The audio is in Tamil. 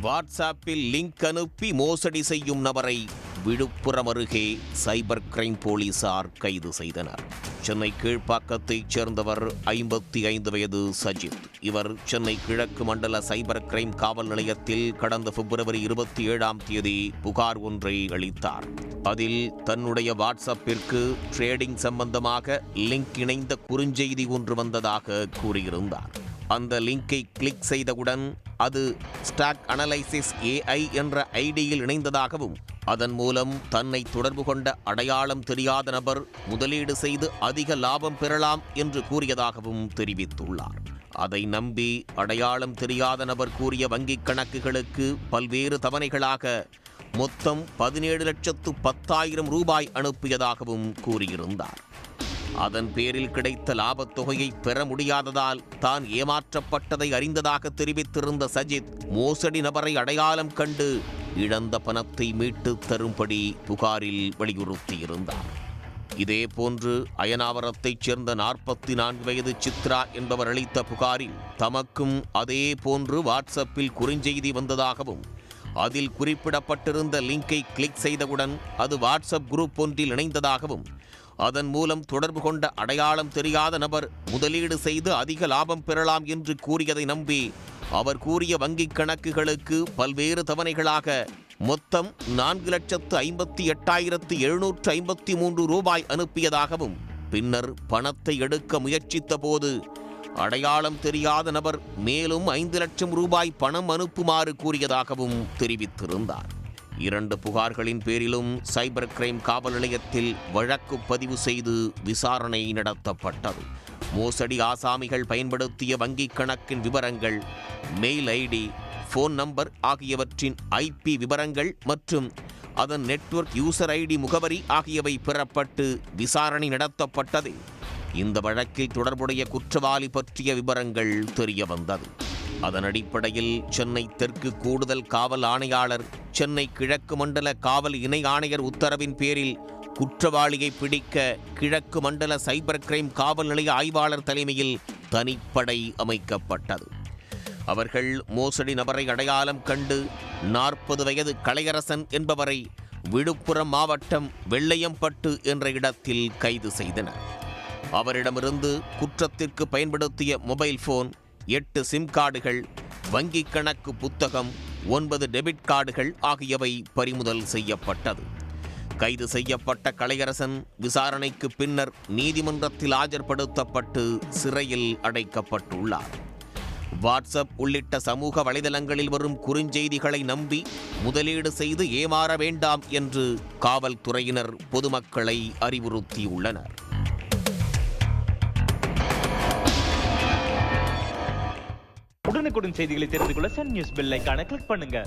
வாட்ஸ்அப்பில் லிங்க் அனுப்பி மோசடி செய்யும் நபரை விழுப்புரம் அருகே சைபர் கிரைம் போலீசார் கைது செய்தனர். சென்னை கீழ்ப்பாக்கத்தைச் சேர்ந்தவர் 55 வயது சஜித். இவர் சென்னை கிழக்கு மண்டல சைபர் கிரைம் காவல் நிலையத்தில் கடந்த பிப்ரவரி 27ஆம் தேதி புகார் ஒன்றை அளித்தார். அதில் தன்னுடைய வாட்ஸ்அப்பிற்கு ட்ரேடிங் சம்பந்தமாக லிங்க் இணைந்த குறுஞ்செய்தி ஒன்று வந்ததாக கூறியிருந்தார். அந்த லிங்கை கிளிக் செய்தவுடன் அது ஸ்டாக் அனலைசிஸ் AI என்ற ஐடியில் இணைந்ததாகவும், அதன் மூலம் தன்னை தொடர்பு கொண்ட அடையாளம் தெரியாத நபர் முதலீடு செய்து அதிக லாபம் பெறலாம் என்று கூறியதாகவும் தெரிவித்துள்ளார். அதை நம்பி அடையாளம் தெரியாத நபர் கூறிய வங்கிக் கணக்குகளுக்கு பல்வேறு தவணைகளாக மொத்தம் 17,10,000 ரூபாய் அனுப்பியதாகவும் கூறியிருந்தார். அதன் பேரில் கிடைத்த லாபத் தொகையை பெற முடியாததால் தான் ஏமாற்றப்பட்டதை அறிந்ததாக தெரிவித்திருந்த சஜித், மோசடி நபரை அடையாளம் கண்டு இழந்த பணத்தை மீட்டு தரும்படி புகாரில் வலியுறுத்தியிருந்தார். இதேபோன்று அயனாவரத்தைச் சேர்ந்த 44 வயது சித்ரா என்பவர் அளித்த புகாரில் தமக்கும் அதே போன்று வாட்ஸ்அப்பில் குறுஞ்செய்தி வந்ததாகவும், அதில் குறிப்பிடப்பட்டிருந்த லிங்கை கிளிக் செய்தவுடன் அது வாட்ஸ்அப் குரூப் ஒன்றில் இணைந்ததாகவும், அதன் மூலம் தொடர்பு கொண்ட அடையாளம் தெரியாத நபர் முதலீடு செய்து அதிக லாபம் பெறலாம் என்று கூறியதை நம்பி அவர் கூறிய வங்கிக் கணக்குகளுக்கு பல்வேறு தவணைகளாக மொத்தம் 4,58,753 ரூபாய் அனுப்பியதாகவும், பின்னர் பணத்தை எடுக்க முயற்சித்த போது அடையாளம் தெரியாத நபர் மேலும் 5 லட்சம் ரூபாய் பணம் அனுப்புமாறு கூறியதாகவும் தெரிவித்திருந்தார். 2 புகார்களின் பேரிலும் சைபர் கிரைம் காவல் நிலையத்தில் வழக்கு பதிவு செய்து விசாரணை நடத்தப்பட்டது. மோசடி ஆசாமிகள் பயன்படுத்திய வங்கிக் கணக்கின் விவரங்கள், மெயில் ஐடி, போன் நம்பர் ஆகியவற்றின் IP விவரங்கள் மற்றும் அதன் நெட்வொர்க் யூசர் ஐடி முகவரி ஆகியவை பெறப்பட்டு விசாரணை நடத்தப்பட்டதில் இந்த வழக்கில் தொடர்புடைய குற்றவாளி பற்றிய விவரங்கள் தெரிய வந்தது. அதன் அடிப்படையில் சென்னை தெற்கு கூடுதல் காவல் ஆணையாளர், சென்னை கிழக்கு மண்டல காவல் இணை ஆணையர் உத்தரவின் பேரில் குற்றவாளியை பிடிக்க கிழக்கு மண்டல சைபர் கிரைம் காவல் நிலைய ஆய்வாளர் தலைமையில் தனிப்படை அமைக்கப்பட்டது. அவர்கள் மோசடி நபரை அடையாளம் கண்டு 40 வயது கலையரசன் என்பவரை விழுப்புரம் மாவட்டம் வெள்ளையம்பட்டு என்ற இடத்தில் கைது செய்தனர். அவரிடமிருந்து குற்றத்திற்கு பயன்படுத்திய மொபைல் போன், 8 சிம் கார்டுகள், வங்கிக் கணக்கு புத்தகம், 9 டெபிட் கார்டுகள் ஆகியவை பறிமுதல் செய்யப்பட்டது. கைது செய்யப்பட்ட கலையரசன் விசாரணைக்கு பின்னர் நீதிமன்றத்தில் ஆஜர்படுத்தப்பட்டு சிறையில் அடைக்கப்பட்டுள்ளார். வாட்ஸ்அப் உள்ளிட்ட சமூக வலைதளங்களில் வரும் குறுஞ்செய்திகளை நம்பி முதலீடு செய்து ஏமாற வேண்டாம் என்று காவல்துறையினர் பொதுமக்களை அறிவுறுத்தியுள்ளனர். உடனுக்குடன் செய்திகளை தெரிந்து கொள்ள சன் நியூஸ் பெல் ஐகானை கிளிக் பண்ணுங்க.